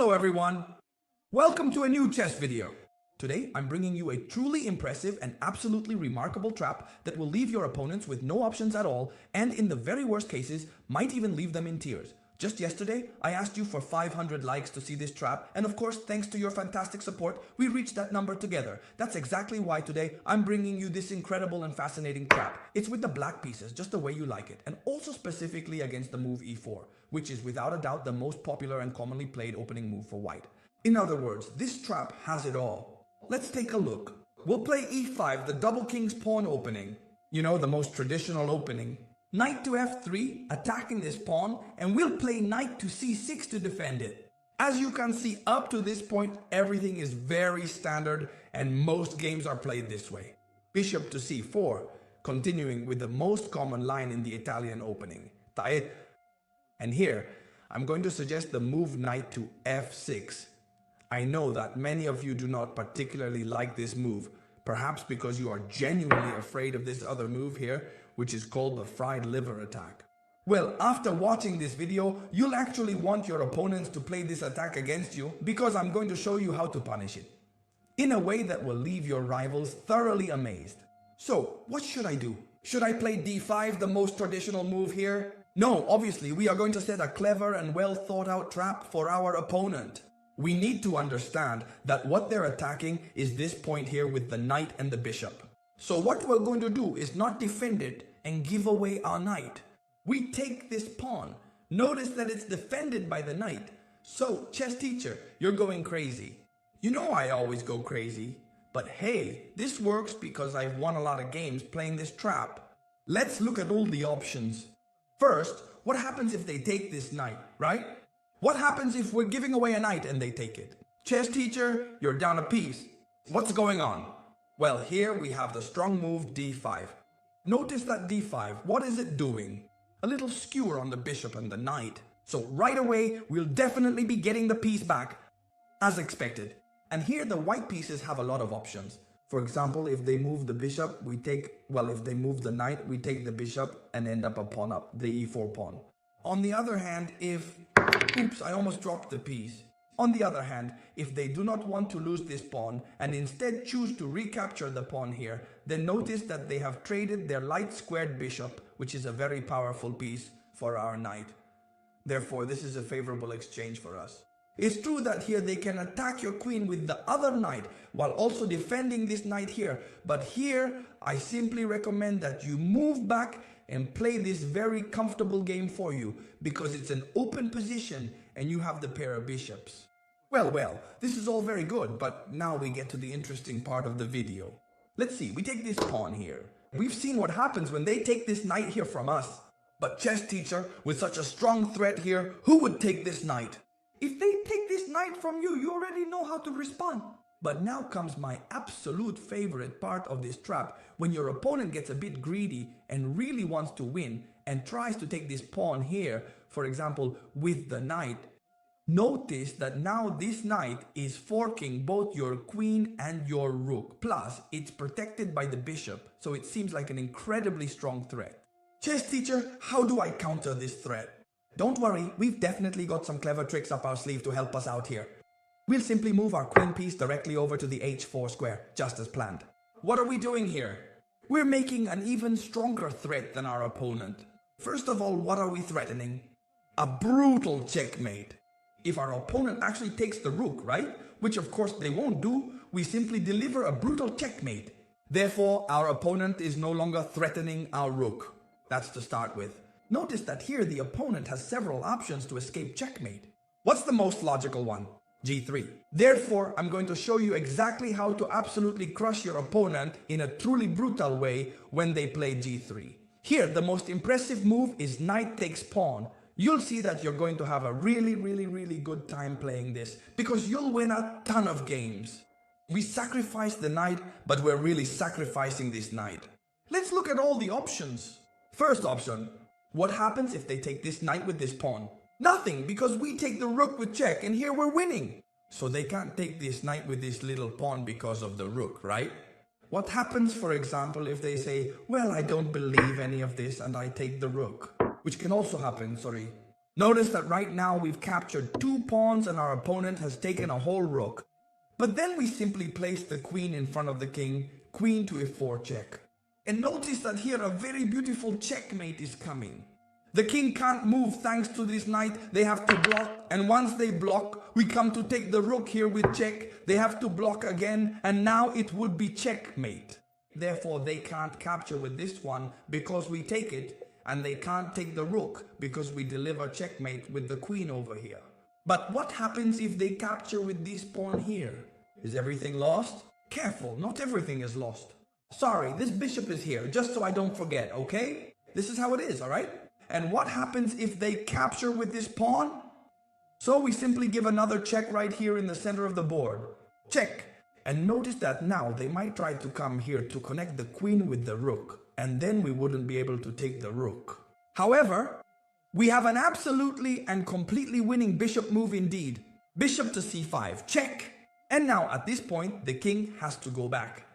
Hello everyone! Welcome to a new chess video. Today I'm bringing you a truly impressive and absolutely remarkable trap that will leave your opponents with no options at all and in the very worst cases might even leave them in tears. Just yesterday I asked you for 500 likes to see this trap and of course thanks to your fantastic support we reached that number together. That's exactly why today I'm bringing you this incredible and fascinating trap. It's with the black pieces just the way you like it and also specifically against the move e4, which is without a doubt the most popular and commonly played opening move for white. In other words, this trap has it all. Let's take a look. We'll play e5, the double king's pawn opening. You know, the most traditional opening. Knight to f3, attacking this pawn, and we'll play knight to c6 to defend it. As you can see, up to this point, everything is very standard and most games are played this way. Bishop to c4, continuing with the most common line in the Italian opening. And here, I'm going to suggest the move knight to f6. I know that many of you do not particularly like this move, perhaps because you are genuinely afraid of this other move here, which is called the fried liver attack. Well, after watching this video, you'll actually want your opponents to play this attack against you because I'm going to show you how to punish it in a way that will leave your rivals thoroughly amazed. So, what should I do? Should I play d5, the most traditional move here? No, obviously, we are going to set a clever and well thought out trap for our opponent. We need to understand that what they're attacking is this point here with the knight and the bishop. So what we're going to do is not defend it and give away our knight. We take this pawn. Notice that it's defended by the knight. So, chess teacher, you're going crazy. You know I always go crazy. But hey, this works because I've won a lot of games playing this trap. Let's look at all the options. First, what happens if they take this knight, right? What happens if we're giving away a knight and they take it? Chess teacher, you're down a piece. What's going on? Well, here we have the strong move d5. Notice that d5, what is it doing? A little skewer on the bishop and the knight. So right away, we'll definitely be getting the piece back, as expected. And here the white pieces have a lot of options. For example, if they move the bishop, if they move the knight, we take the bishop and end up a pawn up, the e4 pawn. On the other hand, oops, I almost dropped the piece. On the other hand, if they do not want to lose this pawn and instead choose to recapture the pawn here, then notice that they have traded their light squared bishop, which is a very powerful piece, for our knight. Therefore, this is a favorable exchange for us. It's true that here they can attack your queen with the other knight while also defending this knight here, but here I simply recommend that you move back and play this very comfortable game for you because it's an open position and you have the pair of bishops. Well, this is all very good, but now we get to the interesting part of the video. Let's see, we take this pawn here. We've seen what happens when they take this knight here from us. But chess teacher, with such a strong threat here, who would take this knight? If they take this knight from you, you already know how to respond. But now comes my absolute favorite part of this trap, when your opponent gets a bit greedy and really wants to win and tries to take this pawn here, for example, with the knight. Notice that now this knight is forking both your queen and your rook. Plus, it's protected by the bishop, so it seems like an incredibly strong threat. Chess teacher, how do I counter this threat? Don't worry, we've definitely got some clever tricks up our sleeve to help us out here. We'll simply move our queen piece directly over to the h4 square, just as planned. What are we doing here? We're making an even stronger threat than our opponent. First of all, what are we threatening? A brutal checkmate. If our opponent actually takes the rook, right? Which of course they won't do, we simply deliver a brutal checkmate. Therefore, our opponent is no longer threatening our rook. That's to start with. Notice that here the opponent has several options to escape checkmate. What's the most logical one? g3. Therefore, I'm going to show you exactly how to absolutely crush your opponent in a truly brutal way when they play g3. Here, the most impressive move is knight takes pawn. You'll see that you're going to have a really good time playing this because you'll win a ton of games. We sacrifice the knight, but we're really sacrificing this knight. Let's look at all the options. First option, what happens if they take this knight with this pawn? Nothing, because we take the rook with check and here we're winning. So they can't take this knight with this little pawn because of the rook, right? What happens, for example, if they say, well, I don't believe any of this and I take the rook? Which can also happen, Notice that right now we've captured 2 pawns and our opponent has taken a whole rook. But then we simply place the queen in front of the king, queen to f4 check. And notice that here a very beautiful checkmate is coming. The king can't move thanks to this knight, they have to block, and once they block, we come to take the rook here with check, they have to block again, and now it would be checkmate. Therefore they can't capture with this one because we take it, and they can't take the rook because we deliver checkmate with the queen over here. But what happens if they capture with this pawn here? Is everything lost? Careful, not everything is lost. Sorry, this bishop is here, just so I don't forget, okay? This is how it is, alright? And what happens if they capture with this pawn? So we simply give another check right here in the center of the board. Check. And notice that now they might try to come here to connect the queen with the rook. And then we wouldn't be able to take the rook. However, we have an absolutely and completely winning bishop move indeed. Bishop to c5. Check. And now at this point, the king has to go back.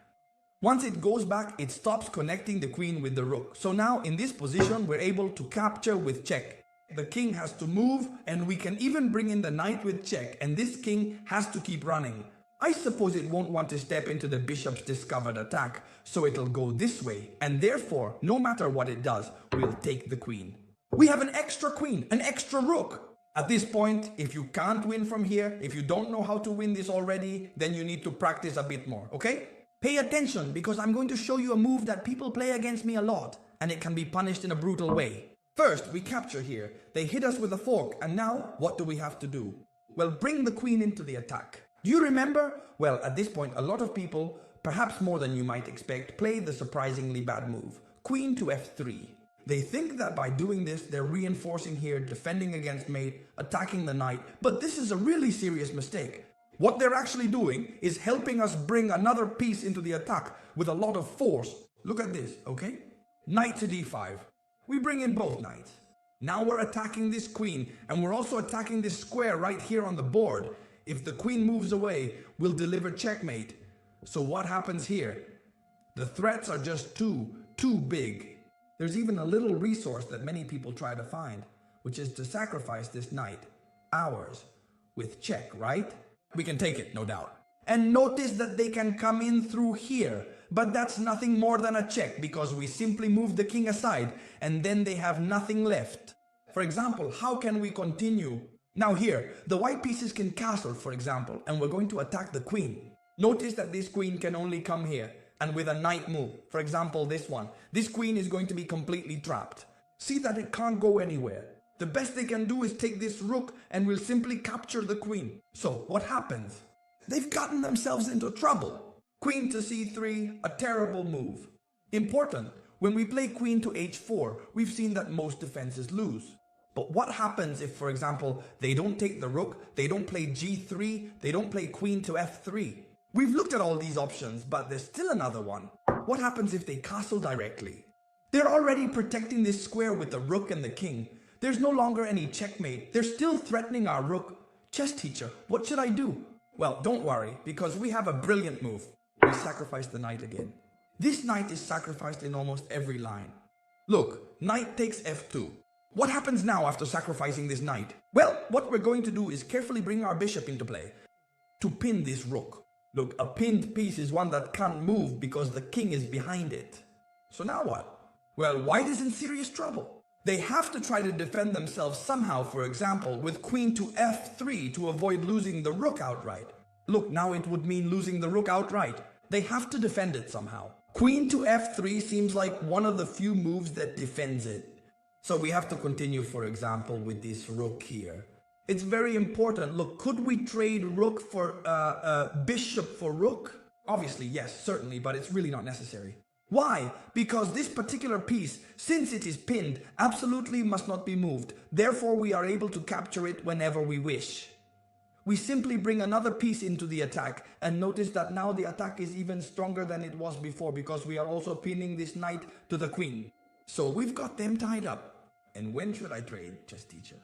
Once it goes back, it stops connecting the queen with the rook. So now in this position, we're able to capture with check. The king has to move, and we can even bring in the knight with check, and this king has to keep running. I suppose it won't want to step into the bishop's discovered attack, so it'll go this way, and therefore, no matter what it does, we'll take the queen. We have an extra queen, an extra rook. At this point, if you can't win from here, if you don't know how to win this already, then you need to practice a bit more, okay? Pay attention, because I'm going to show you a move that people play against me a lot, and it can be punished in a brutal way. First, we capture here. They hit us with a fork, and now, what do we have to do? Well, bring the queen into the attack. Do you remember? Well, at this point, a lot of people, perhaps more than you might expect, play the surprisingly bad move. Queen to f3. They think that by doing this, they're reinforcing here, defending against mate, attacking the knight, but this is a really serious mistake. What they're actually doing is helping us bring another piece into the attack with a lot of force. Look at this, okay? Knight to d5. We bring in both knights. Now we're attacking this queen, and we're also attacking this square right here on the board. If the queen moves away, we'll deliver checkmate. So what happens here? The threats are just too big. There's even a little resource that many people try to find, which is to sacrifice this knight. Ours. With check, right? We can take it, no doubt. And notice that they can come in through here, but that's nothing more than a check because we simply move the king aside and then they have nothing left. For example, how can we continue? Now here, the white pieces can castle, for example, and we're going to attack the queen. Notice that this queen can only come here, and with a knight move, for example this one, this queen is going to be completely trapped. See that it can't go anywhere. The best they can do is take this rook and we'll simply capture the queen. So what happens? They've gotten themselves into trouble. Queen to c3, a terrible move. Important, when we play queen to h4, we've seen that most defenses lose. But what happens if, for example, they don't take the rook, they don't play g3, they don't play queen to f3? We've looked at all these options, but there's still another one. What happens if they castle directly? They're already protecting this square with the rook and the king. There's no longer any checkmate. They're still threatening our rook. Chess teacher, what should I do? Well, don't worry, because we have a brilliant move. We sacrifice the knight again. This knight is sacrificed in almost every line. Look, knight takes f2. What happens now after sacrificing this knight? Well, what we're going to do is carefully bring our bishop into play to pin this rook. Look, a pinned piece is one that can't move because the king is behind it. So now what? Well, white is in serious trouble. They have to try to defend themselves somehow, for example, with queen to f3 to avoid losing the rook outright. Look, now it would mean losing the rook outright. They have to defend it somehow. Queen to f3 seems like one of the few moves that defends it. So we have to continue, for example, with this rook here. It's very important. Look, could we trade rook for bishop for rook? Obviously, yes, certainly, but it's really not necessary. Why? Because this particular piece, since it is pinned, absolutely must not be moved. Therefore, we are able to capture it whenever we wish. We simply bring another piece into the attack, and notice that now the attack is even stronger than it was before because we are also pinning this knight to the queen. So we've got them tied up. And when should I trade, chess teacher?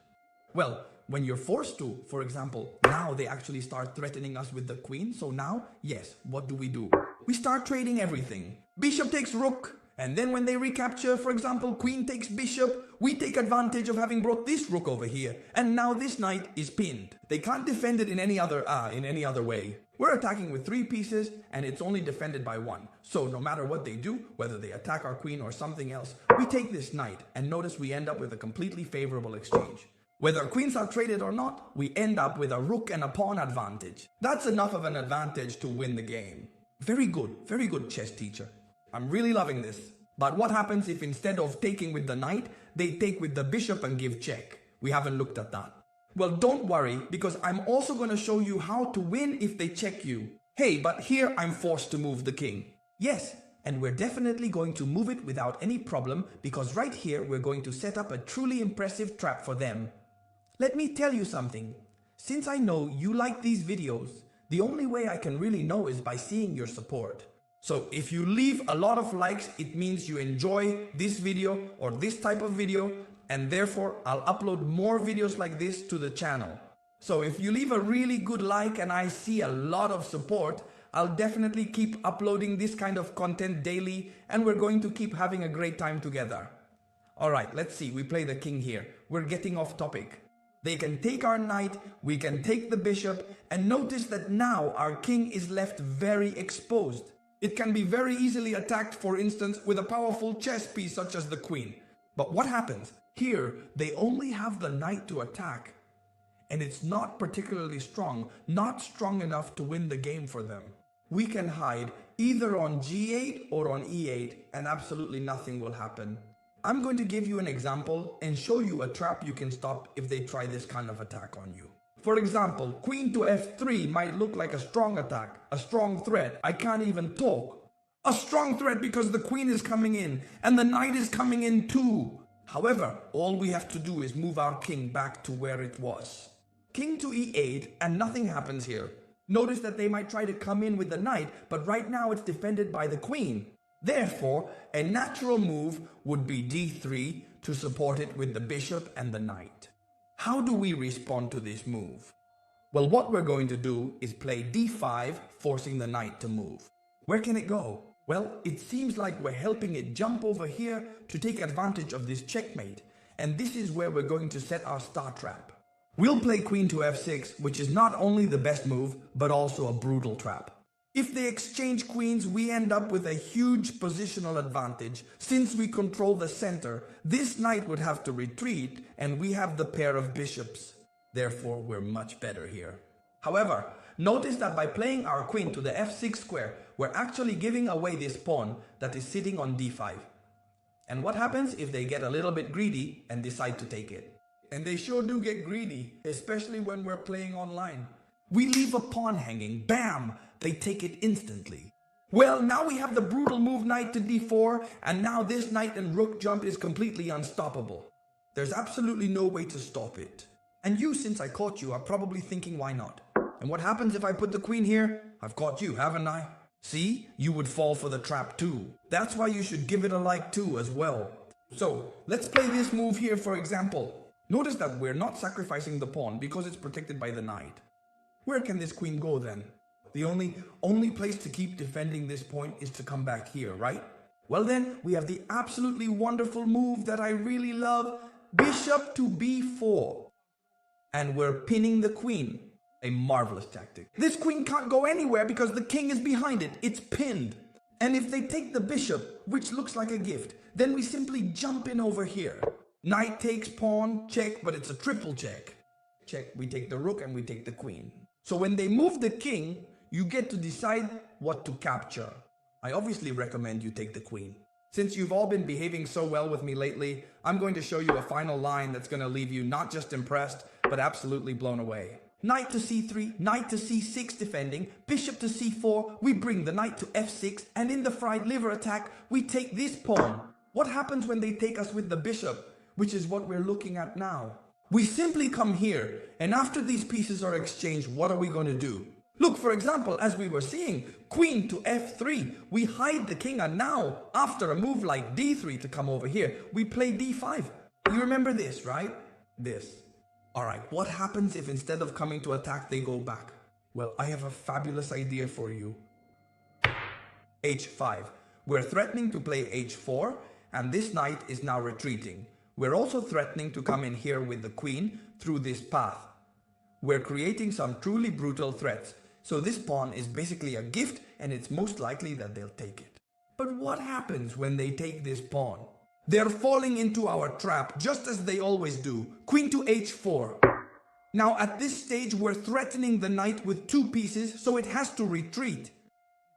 Well, when you're forced to, for example, now they actually start threatening us with the queen. So now, yes, what do? We start trading everything. Bishop takes rook, And then when they recapture, for example, queen takes bishop, we take advantage of having brought this rook over here, and now this knight is pinned. They can't defend it in any other way. We're attacking with 3 pieces, and it's only defended by 1. So no matter what they do, whether they attack our queen or something else, we take this knight, and notice we end up with a completely favorable exchange. Whether queens are traded or not, we end up with a rook and a pawn advantage. That's enough of an advantage to win the game. Very good chess teacher. I'm really loving this. But what happens if instead of taking with the knight, they take with the bishop and give check? We haven't looked at that. Well, don't worry, because I'm also going to show you how to win if they check you. Hey, but here I'm forced to move the king. Yes, and we're definitely going to move it without any problem, because right here we're going to set up a truly impressive trap for them. Let me tell you something. Since I know you like these videos, the only way I can really know is by seeing your support. So if you leave a lot of likes, it means you enjoy this video or this type of video, and therefore I'll upload more videos like this to the channel. So if you leave a really good like and I see a lot of support, I'll definitely keep uploading this kind of content daily, and we're going to keep having a great time together. Alright, let's see, we play the king here. We're getting off topic. They can take our knight, we can take the bishop, and notice that now our king is left very exposed. It can be very easily attacked, for instance, with a powerful chess piece such as the queen. But what happens? Here, they only have the knight to attack. And it's not particularly strong, not strong enough to win the game for them. We can hide either on g8 or on e8, and absolutely nothing will happen. I'm going to give you an example and show you a trap you can stop if they try this kind of attack on you. For example, queen to f3 might look like a strong attack, a strong threat. I can't even talk. A strong threat because the queen is coming in and the knight is coming in too. However, all we have to do is move our king back to where it was. King to e8 and nothing happens here. Notice that they might try to come in with the knight, but right now it's defended by the queen. Therefore, a natural move would be d3 to support it with the bishop and the knight. How do we respond to this move? Well, what we're going to do is play d5, forcing the knight to move. Where can it go? Well, it seems like we're helping it jump over here to take advantage of this checkmate, and this is where we're going to set our star trap. We'll play queen to f6, which is not only the best move, but also a brutal trap. If they exchange queens, we end up with a huge positional advantage. Since we control the center, this knight would have to retreat, and we have the pair of bishops. Therefore, we're much better here. However, notice that by playing our queen to the f6 square, we're actually giving away this pawn that is sitting on d5. And what happens if they get a little bit greedy and decide to take it? And they sure do get greedy, especially when we're playing online. We leave a pawn hanging, bam! They take it instantly. Well, now we have the brutal move knight to d4, and now this knight and rook jump is completely unstoppable. There's absolutely no way to stop it. And you, since I caught you, are probably thinking why not? And what happens if I put the queen here? I've caught you, haven't I? See, you would fall for the trap too. That's why you should give it a like too as well. So, let's play this move here for example. Notice that we're not sacrificing the pawn because it's protected by the knight. Where can this queen go then? The only place to keep defending this point is to come back here, right? Well then, we have the absolutely wonderful move that I really love, bishop to b4. And we're pinning the queen. A marvelous tactic. This queen can't go anywhere because the king is behind it. It's pinned. And if they take the bishop, which looks like a gift, then we simply jump in over here. Knight takes pawn, check, but it's a triple check. Check, we take the rook and we take the queen. So when they move the king, you get to decide what to capture. I obviously recommend you take the queen. Since you've all been behaving so well with me lately, I'm going to show you a final line that's going to leave you not just impressed, but absolutely blown away. Knight to c3, knight to c6 defending, bishop to c4, we bring the knight to f6, and in the fried liver attack, we take this pawn. What happens when they take us with the bishop, which is what we're looking at now? We simply come here, and after these pieces are exchanged, what are we going to do? Look, for example, as we were seeing, queen to f3, we hide the king, and now, after a move like d3 to come over here, we play d5. You remember this, right? This. Alright, what happens if instead of coming to attack, they go back? Well, I have a fabulous idea for you. h5. We're threatening to play h4, and this knight is now retreating. We're also threatening to come in here with the queen through this path. We're creating some truly brutal threats, so this pawn is basically a gift and it's most likely that they'll take it. But what happens when they take this pawn? They're falling into our trap just as they always do. Queen to h4. Now at this stage we're threatening the knight with 2 pieces, so it has to retreat.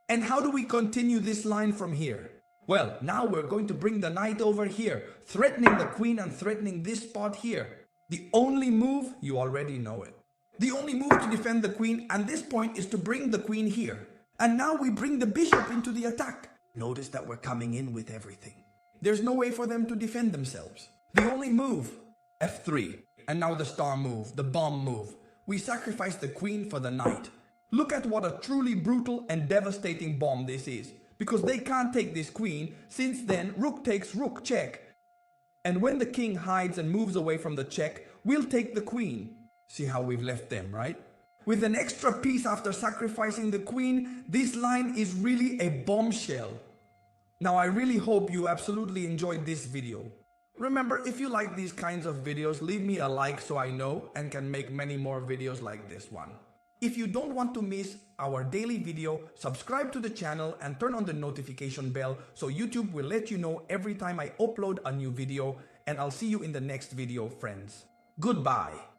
And how do we continue this line from here? Well, now we're going to bring the knight over here, threatening the queen and threatening this spot here. The only move, you already know it. The only move to defend the queen at this point is to bring the queen here. And now we bring the bishop into the attack. Notice that we're coming in with everything. There's no way for them to defend themselves. The only move, f3. And now the star move, the bomb move. We sacrifice the queen for the knight. Look at what a truly brutal and devastating bomb this is. Because they can't take this queen, since then rook takes rook check. And when the king hides and moves away from the check, we'll take the queen. See how we've left them, right? With an extra piece after sacrificing the queen, this line is really a bombshell. Now I really hope you absolutely enjoyed this video. Remember, if you like these kinds of videos, leave me a like so I know and can make many more videos like this one. If you don't want to miss our daily video, subscribe to the channel and turn on the notification bell so YouTube will let you know every time I upload a new video, and I'll see you in the next video, friends. Goodbye.